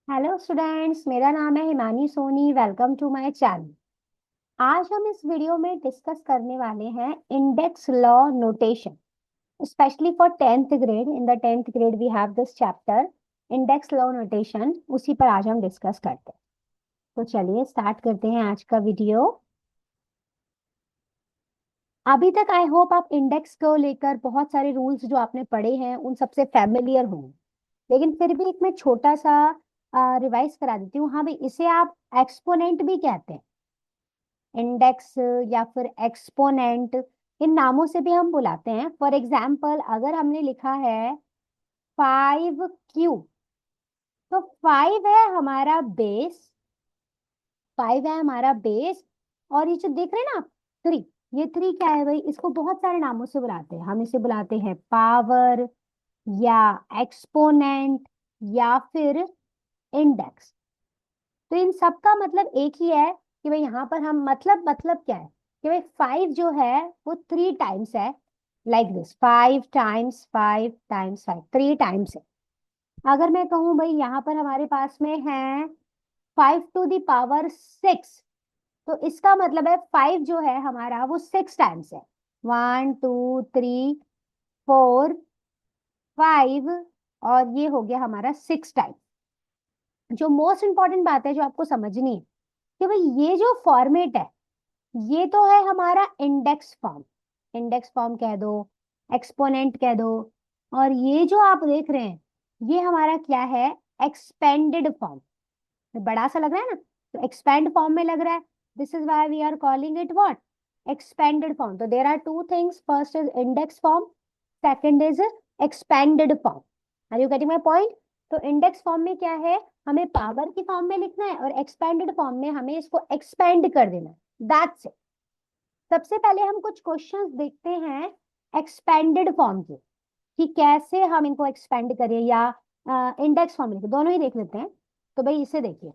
Hello students, मेरा नाम है Himani Soni. Welcome to my channel. आज हम इस वीडियो में डिस्कस करने वाले हैं index law notation, specially for tenth grade. In the tenth grade we have this chapter index law notation. उसी पर आज हम डिस्कस करते हैं। तो चलिए स्टार्ट करते हैं आज का वीडियो। अभी तक आई होप आप इंडेक्स को लेकर बहुत सारे रूल्स जो आपने पढ़े हैं उन सबसे फैमिलियर होंगे, लेकिन फिर भी एक मैं छोटा सा रिवाइज करा देती हूँ। हाँ भाई, इसे आप एक्सपोनेंट भी कहते हैं। इंडेक्स या फिर एक्सपोनेंट, इन नामों से भी हम बुलाते हैं। फॉर एग्जाम्पल, अगर हमने लिखा है 5 क्यू, तो 5 है हमारा बेस। 5 है हमारा बेस। और ये जो देख रहे हैं ना आप, 3, ये 3 क्या है भाई? इसको बहुत सारे नामों से बुलाते हैं। हम इसे बुलाते हैं पावर, या एक्सपोनेंट, या फिर इंडेक्स। तो इन सब का मतलब एक ही है कि भाई यहाँ पर हम मतलब क्या है कि भाई 5 जो है वो 3 टाइम्स है। Like this, 5 times 5 times 5, 3 times है। अगर मैं कहूँ भाई यहाँ पर हमारे पास में है 5 टू द पावर 6, तो इसका मतलब है 5 जो है हमारा वो 6 टाइम्स है। 1 2 3 4 5, और ये हो गया हमारा 6 टाइम्स। जो मोस्ट इंपॉर्टेंट बात है जो आपको समझनी है कि भाई ये जो फॉर्मेट है, ये तो है हमारा इंडेक्स फॉर्म। इंडेक्स फॉर्म कह दो, एक्सपोनेंट कह दो। और ये जो आप देख रहे हैं, ये हमारा क्या है? Expanded form. बड़ा सा लग रहा है ना, तो एक्सपेंड फॉर्म में लग रहा है। This is why we are calling it what? Expanded form. तो there are two things, first is index form, second is expanded form. Are you getting my point? तो इंडेक्स फॉर्म में क्या है, हमें पावर की फॉर्म में लिखना है, और एक्सपेंडेड फॉर्म में हमें इसको एक्सपेंड कर देना है। That's it. सबसे पहले हम कुछ क्वेश्चंस देखते हैं एक्सपेंडेड फॉर्म के, कि कैसे हम इनको एक्सपेंड करें, या इंडेक्स फॉर्म लिखें, दोनों ही देख लेते हैं। तो भाई इसे देखिए,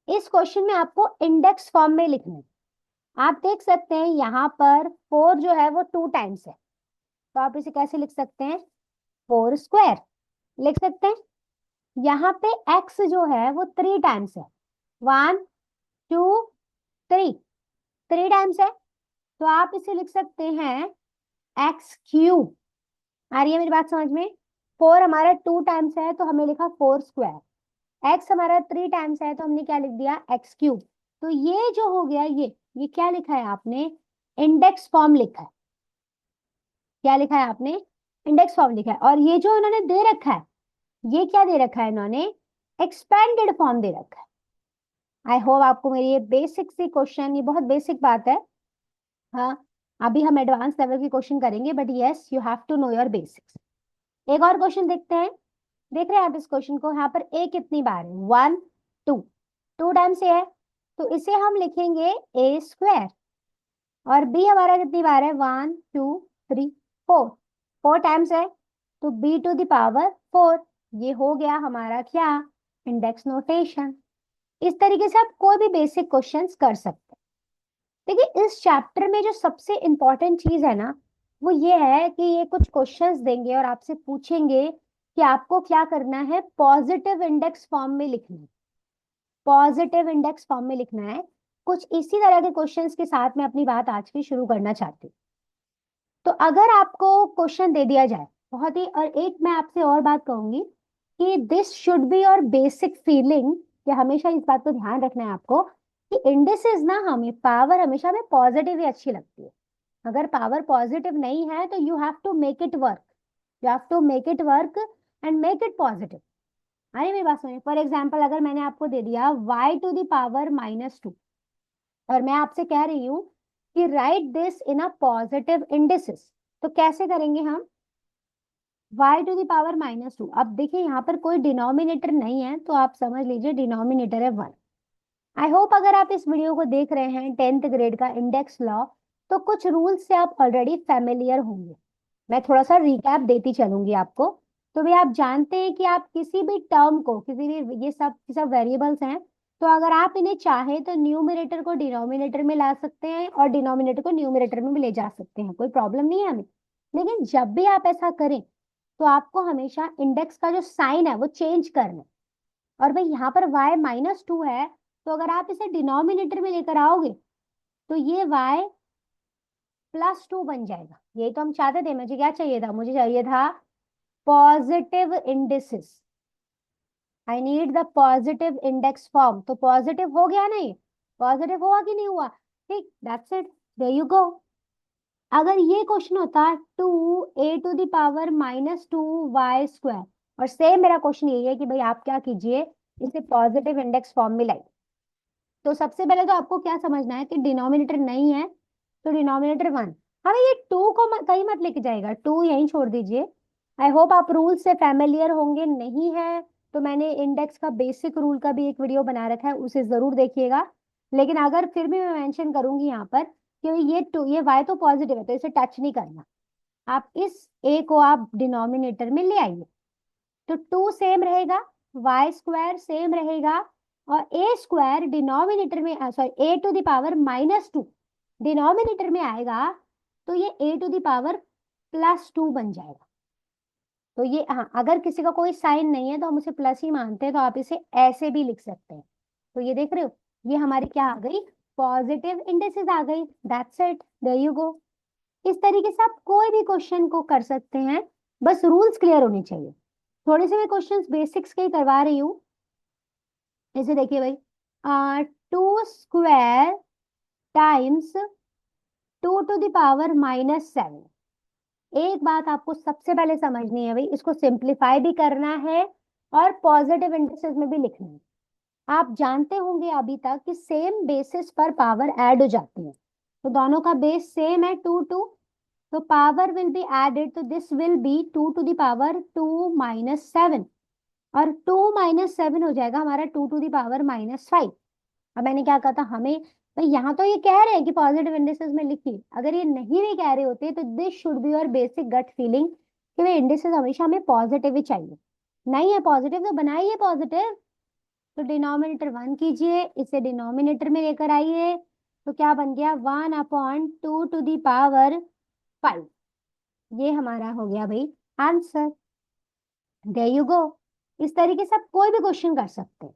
इस क्वेश्चन में आपको इंडेक्स फॉर्म में लिखना है। आप देख सकते हैं यहाँ पर 4 जो है वो 2 टाइम्स है, तो आप इसे कैसे लिख सकते हैं? 4 स्क्वायर लिख सकते हैं। यहाँ पे x जो है वो 3 टाइम्स है। 1 2 3, 3 टाइम्स है, तो आप इसे लिख सकते हैं x3। आ रही है मेरी बात समझ में? 4 हमारा 2 टाइम्स है तो हमने लिखा 4 स्क्वायर। x हमारा 3 टाइम्स है तो हमने क्या लिख दिया? x3। तो ये जो हो गया, ये क्या लिखा है आपने? इंडेक्स फॉर्म लिखा है। क्या लिखा है आपने? इंडेक्स फॉर्म लिखा है। और ये जो इन्होंने दे रखा है, ये क्या दे रखा है इन्होंने? एक्सपेंडेड फॉर्म दे रखा है। आई होप आपको मेरी ये बेसिक सी क्वेश्चन, ये बहुत बेसिक बात है। हाँ, अभी हम एडवांस लेवल की क्वेश्चन करेंगे, but yes you have to know your basics. एक और क्वेश्चन देखते हैं। देख रहे हैं आप इस क्वेश्चन को? यहाँ पर ए कितनी बार है? 1 2, 2 टाइम से है, तो इसे हम लिखेंगे a स्क्वायर। और बी हमारा कितनी बार है? 1 2 3 4, 4 टाइम्स है, तो b टू द पावर 4। ये हो गया हमारा क्या? Index notation. इस तरीके से आप कोई भी बेसिक क्वेश्चंस कर सकते हैं। देखिए, इस चैप्टर में जो सबसे इंपॉर्टेंट चीज है ना, वो ये है कि ये कुछ क्वेश्चंस देंगे और आपसे पूछेंगे कि आपको क्या करना है? पॉजिटिव इंडेक्स फॉर्म में लिखना है। पॉजिटिव इंडेक्स फॉर्म में लिखना है। कुछ इसी तरह के क्वेश्चंस के साथ मैं अपनी बात आज की शुरू करना चाहती हूँ। तो अगर आपको क्वेश्चन दे दिया जाए बहुत ही, और एक मैं आपसे और बात कहूंगी कि this should be your basic feeling, कि हमेशा इस बात को ध्यान रखना है आपको कि इंडिसेस ना, हमें पावर हमेशा हमें पॉजिटिव ही अच्छी लगती है। अगर पावर पॉजिटिव नहीं है तो you have to make it work. You have to make it work and make it positive. अरे मेरी बात सुनिए, फॉर एग्जाम्पल अगर मैंने आपको दे दिया y टू द पावर -2, और मैं आपसे कह रही हूँ कि write this in a positive indices, तो कैसे करेंगे हम? y to the power -2। अब देखिए यहाँ पर कोई डिनोमिनेटर नहीं है, तो आप समझ लीजिए डिनोमिनेटर है 1। आई होप अगर आप इस वीडियो को देख रहे हैं टेंथ ग्रेड का इंडेक्स लॉ, तो कुछ रूल्स से आप ऑलरेडी फेमिलियर होंगे। मैं थोड़ा सा रिकैप देती चलूंगी आपको। तो भी आप जानते हैं कि आप किसी भी टर्म को, किसी भी, ये सब वेरिएबल्स हैं, तो अगर आप इन्हें चाहें तो न्यूमरेटर को डिनोमिनेटर में ला सकते हैं और डिनोमिनेटर को न्यूमरेटर में भी ले जा सकते हैं, कोई प्रॉब्लम नहीं है हमें। लेकिन जब भी आप ऐसा करें, तो आपको हमेशा इंडेक्स का जो साइन है वो चेंज करना है। और भाई यहाँ पर y -2 है, तो अगर आप इसे डिनोमिनेटर में लेकर आओगे तो ये y +2 बन जाएगा। यही तो हम चाहते थे। मुझे क्या चाहिए था? मुझे चाहिए था positive indices. I need the positive index form. तो पॉजिटिव हो गया नहीं? पॉजिटिव हुआ कि नहीं हुआ? ठीक, that's it, there you go. अगर ये क्वेश्चन होता 2a⁻²y², और सेम मेरा क्वेश्चन यही है कि भाई आप क्या कीजिए, इसे पॉजिटिव इंडेक्स फॉर्म में लाइए। तो सबसे पहले तो आपको क्या समझना है कि डिनोमिनेटर नहीं है तो डिनोमिनेटर 1। हमें ये 2 को कहीं मत लेके जाएगा, 2 यहीं छोड़ दीजिए। आई होप आप रूल से फैमिलियर होंगे। नहीं है तो मैंने इंडेक्स का बेसिक रूल का भी एक वीडियो बना रखा है, उसे जरूर देखिएगा। लेकिन अगर फिर भी मैं मेंशन करूंगी यहाँ पर कि ये 2, ये y तो पॉजिटिव है तो इसे टच नहीं करना। आप इस a को आप डिनोमिनेटर में ले आइए, तो 2 सेम रहेगा, y² सेम रहेगा, और a² डिनोमिनेटर में, सॉरी a⁻², डिनोमिनेटर में आएगा तो ये a⁻+2 बन जाएगा। तो ये, हाँ, अगर किसी का कोई साइन नहीं है तो हम उसे प्लस ही मानते हैं, तो आप इसे ऐसे भी लिख सकते हैं। तो ये देख रहे हो, ये हमारी क्या आ गई? पॉजिटिव इंडिसेस आ गई। That's it, there you go. इस तरीके से आप कोई भी क्वेश्चन को कर सकते हैं, बस रूल्स क्लियर होने चाहिए। थोड़े से मैं क्वेश्चंस बेसिक्स के ही करवा रही हूँ। जैसे देखिए भाई, 2² टाइम्स 2⁻⁻7। एक बात आपको सबसे पहले समझनी है भाई, इसको सिंप्लीफाई भी करना है और पॉजिटिव इंडिसेस में भी लिखना है। आप जानते होंगे अभी तक कि सेम बेसिस पर पावर ऐड हो जाती है, तो दोनों का बेस सेम है 2 2, तो पावर विल बी एडेड, तो दिस विल बी 2⁻2 - 7, और 2 - 7 हो जाएगा हमारा 2⁻⁻5। अब मैंने क्या कहा था, हमें भाई यहाँ तो ये कह रहे हैं कि पॉजिटिव इंडिसेस में लिखिए, अगर ये नहीं भी कह रहे होते तो this should be your basic gut feeling कि भाई इंडिसेस हमेशा हमें पॉजिटिव ही चाहिए। नहीं है पॉजिटिव तो बनाइए पॉजिटिव। तो डिनोमिनेटर 1 कीजिए, इसे डिनोमिनेटर में लेकर आइए, तो क्या बन गया? 1/2⁵ ये हमारा हो गया भाई आंसर। There you go. इस तरीके से आप कोई भी क्वेश्चन कर सकते हैं,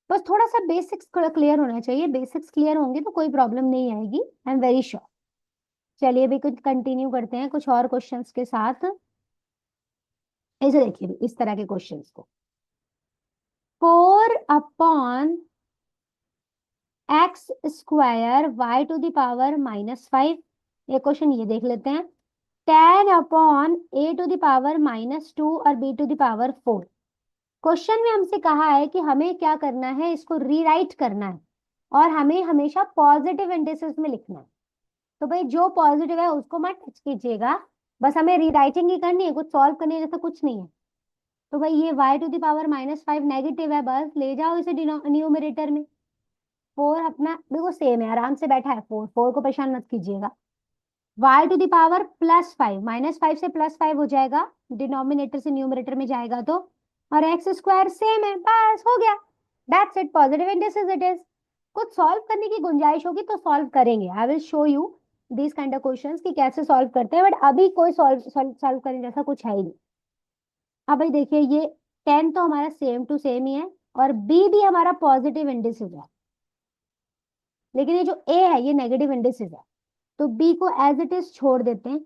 बस थोड़ा सा बेसिक्स क्लियर होना चाहिए। बेसिक्स क्लियर होंगे तो कोई प्रॉब्लम नहीं आएगी, आई एम वेरी श्योर। चलिए अभी कुछ कंटिन्यू करते हैं कुछ और क्वेश्चंस के साथ। ऐसे देखिए इस तरह के क्वेश्चंस को, 4/x² y⁻5। एक क्वेश्चन ये देख लेते हैं, 10/a⁻2 और b⁴। क्वेश्चन में हमसे कहा है कि हमें क्या करना है, इसको रीराइट करना है, और हमें हमेशा पॉजिटिव इंडिसेस में लिखना है। तो भाई जो पॉजिटिव है उसको मत टच कीजिएगा, बस हमें रीराइटिंग ही करनी है, कुछ सॉल्व करने जैसा कुछ नहीं है। तो भाई ये y⁻5 नेगेटिव है, बस ले जाओ इसे न्यूमरेटर में। 4 अपना देखो सेम है, आराम से बैठा है 4, 4 को परेशान मत कीजिएगा। y⁻+5, -5 से +5 हो जाएगा, डिनोमिनेटर से न्यूमरेटर में जाएगा तो, और x² सेम है, बस हो गया। That's it, positive indices it is. कुछ सॉल्व करने की गुंजाइश होगी तो सॉल्व करेंगे, I will show you this kind of questions कि कैसे सॉल्व करते हैं, बट अभी कोई सॉल्व करने जैसा कुछ है ही नहीं। अब भाई देखिए ये 10 तो हमारा सेम टू सेम ही है, और b भी हमारा पॉजिटिव इंडिसेस है, लेकिन ये जो a है ये नेगेटिव इंडिसेस है, तो b को एज इट इज छोड़ देते हैं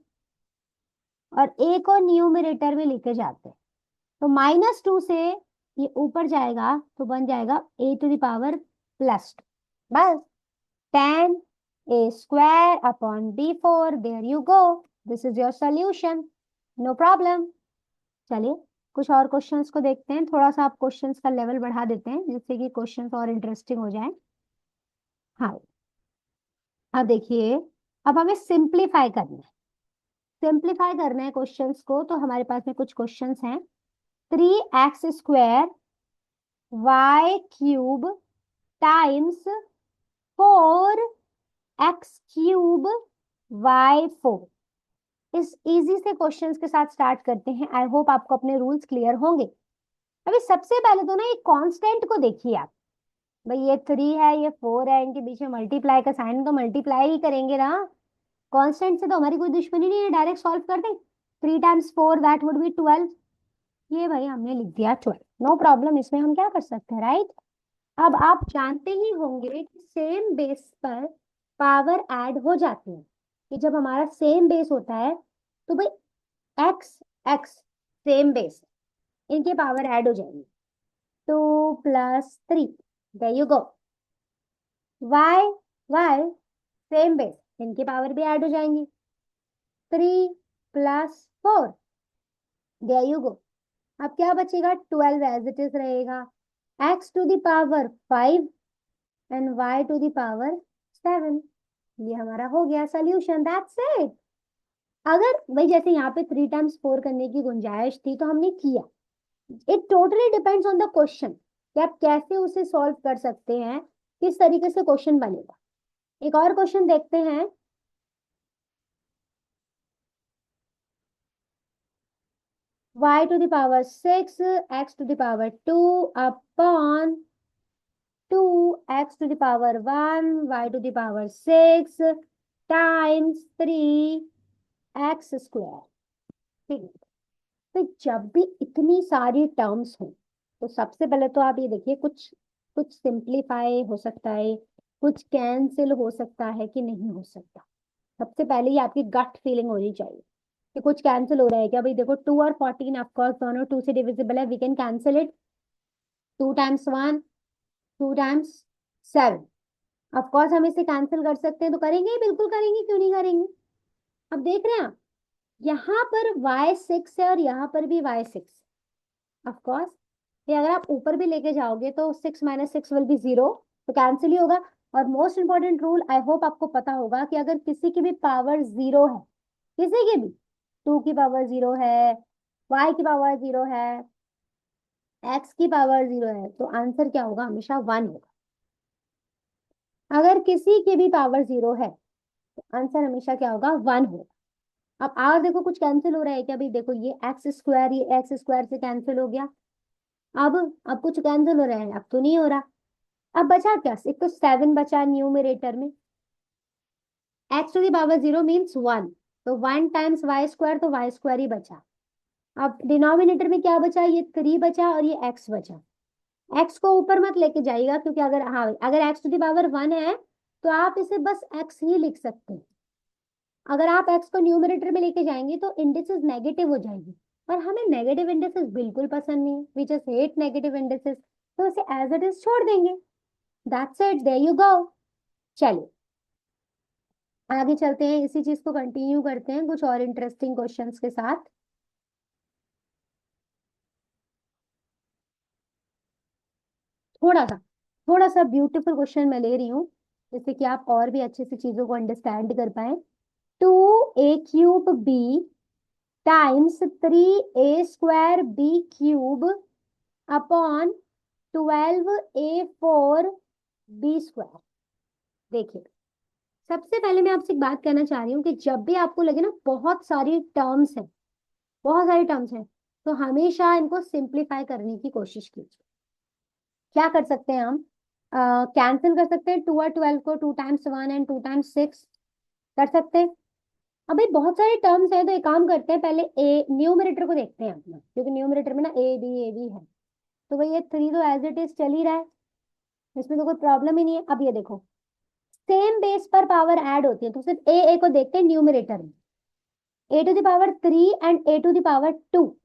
और a को न्यूमरेटर में लेके जाते हैं। तो -2 से ये ऊपर जाएगा तो बन जाएगा a⁻+2, बस 10a² there you go. This is your solution, no problem. चलिए कुछ और क्वेश्चंस को देखते हैं, थोड़ा सा आप क्वेश्चंस का लेवल बढ़ा देते हैं जिससे कि क्वेश्चंस और इंटरेस्टिंग हो जाए। हाँ, अब देखिए, अब हमें सिंप्लीफाई करना है। सिंप्लीफाई करना है क्वेश्चंस को, तो हमारे पास में कुछ क्वेश्चंस हैं। 3x² y³ times 4x³ y4। इस इजी से क्वेश्चंस के साथ स्टार्ट करते हैं। आई होप आपको अपने रूल्स क्लियर होंगे। अभी सबसे पहले तो ना ये कांस्टेंट को देखिए आप, भाई ये 3 है ये 4 है, इनके बीच में मल्टीप्लाई का साइन है तो मल्टीप्लाई ही करेंगे ना। कांस्टेंट से तो हमारी कोई दुश्मनी नहीं है, डायरेक्ट सॉल्व कर दें। 3 टाइम्स 4 दैट वुड बी 12। ये भाई हमने लिख दिया 12, नो प्रॉब्लम, इसमें हम क्या कर सकते हैं, राइट। अब आप जानते ही होंगे कि सेम बेस पर पावर ऐड हो जाती है, कि जब हमारा सेम बेस होता है तो भाई एक्स एक्स सेम बेस, इनके पावर ऐड हो जाएंगे। 2 + 3, there you go. Y Y same base, इनकी पावर भी ऐड हो जाएंगी। 3 + 4, देयर यू गो। अब क्या बचेगा, 12 एज इट इज रहेगा। x⁵ एंड y⁵ ये हमारा हो गया सोल्यूशन, दैट्स इट। अगर भाई जैसे यहाँ पे 3 टाइम्स 4 करने की गुंजाइश थी तो हमने किया। It totally depends on the question कि आप कैसे उसे सॉल्व कर सकते हैं, किस तरीके से क्वेश्चन बनेगा। एक और क्वेश्चन देखते हैं। y⁵ x⁵2 upon 2x⁴1 y⁴6 times 3x²। ठीक है, तो जब भी इतनी सारी टर्म्स हो तो सबसे पहले तो आप ये देखिए, कुछ कुछ सिंप्लीफाई हो सकता है, कुछ कैंसिल हो सकता है कि नहीं हो सकता। सबसे पहले ये आपकी गट फीलिंग होनी चाहिए कि कुछ कैंसिल हो रहा है क्या। भाई देखो 2 और 14 ऑफकोर्स दोनों 2 से डिविजिबल है, we can cancel it. 2 times 1, 2 times 7, of course हम इसे कैंसिल कर सकते हैं, तो करेंगे, बिल्कुल करेंगे, क्यों नहीं करेंगे। अब देख रहे हैं आप, यहाँ पर y6 है और यहाँ पर भी y6, ऑफकोर्स ये अगर आप ऊपर भी लेके जाओगे तो 6 - 6 विल बी 0, तो कैंसिल ही होगा। और most important rule I hope आपको पता होगा कि अगर किसी की भी पावर 0 है, किसी की भी 2 की पावर 0 है, y की पावर 0 है, x की पावर 0 है, तो आंसर क्या होगा, हमेशा 1 होगा। अगर किसी की भी पावर 0 है तो आंसर हमेशा क्या होगा, 1 होगा। अब और देखो कुछ कैंसिल हो रहा है क्या, भाई देखो ये x² से कैंसिल हो गया। अब कुछ कैंसिल हो रहा है, अब तो नहीं हो रहा। अब बचा क्या, एक तो 7 बचा न्यूमरेटर में, x⁴0 मीन्स 1, तो 1 टाइम्स y² तो y² ही बचा। अब डिनोमिनेटर में क्या बचा, ये 3 बचा और ये x बचा। x को ऊपर मत लेके जाइएगा, क्योंकि अगर हाँ अगर x⁴1 है तो आप इसे बस x ही लिख सकते हैं। अगर आप x को न्यूमरेटर में लेके जाएंगे तो इंडिसेस नेगेटिव हो जाएगी, और हमें नेगेटिव इंडिसेस बिल्कुल पसंद नहीं, we just hate negative indices, तो इसे एज इट इज छोड़ देंगे। That's it, there you go. चलिए आगे चलते हैं, इसी चीज को कंटिन्यू करते हैं कुछ और इंटरेस्टिंग क्वेश्चंस के साथ। थोड़ा सा थोड़ा सा ब्यूटीफुल क्वेश्चन मैं ले रही हूँ, जिससे कि आप और भी अच्छे से चीजों को अंडरस्टैंड कर पाए। 2a³ b times 3a² b³ upon 12a4b²। देखिए, सबसे पहले मैं आपसे एक बात कहना चाह रही हूँ कि जब भी आपको लगे ना बहुत सारी टर्म्स हैं, बहुत सारी टर्म्स हैं, तो हमेशा इनको सिंप्लीफाई करने की कोशिश कीजिए। क्या कर सकते हैं हम, कैंसिल कर सकते हैं 2 और 12 को, 2 टाइम्स 1 एंड 2 टाइम्स 6 कर सकते हैं। अभी बहुत सारे टर्म्स हैं, तो एक काम करते हैं, पहले ए न्यूमरेटर को देखते हैं अपना, क्योंकि न्यूमरेटर में ना ए बी है, तो भाई ये 3 तो एज इट इज चल ही रहा है, इसमें तो कोई प्रॉब्लम ही नहीं है। अब ये देखो, सेम बेस पर पावर ऐड होती है, तो सिर्फ ए को देखते हैं न्यूमरेटर में, a⁴3 एंड a⁴2,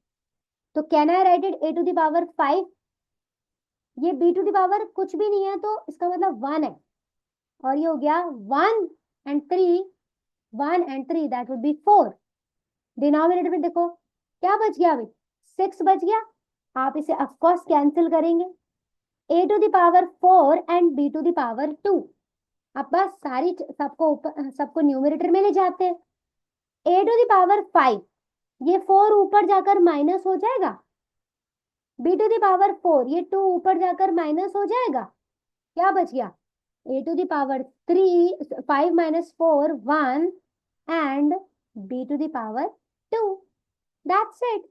तो can I right it a⁵5। ये b⁴ कुछ भी नहीं है, तो इसका मतलब 1 है, और ये हो गया 1 and 3, 1 and 3 that would be 4। Denominator में देखो क्या बच गया, अभी 6 बच गया। आप इसे ऑफकोर्स कैंसिल करेंगे, a⁴4 एंड b⁴2। अब बस सारी सबको ऊपर, सबको न्यूमरेटर में ले जाते हैं। a⁵5, ये 4 ऊपर जाकर माइनस हो जाएगा, b⁴4 ये 2 ऊपर जाकर माइनस हो जाएगा, क्या बच गया, a⁵3 5 - 4 1 and b⁴2। That's it.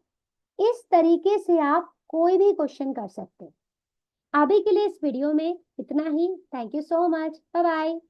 इस तरीके से आप कोई भी क्वेश्चन कर सकते हैं। अभी के लिए इस वीडियो में इतना ही। Thank you so much, bye bye.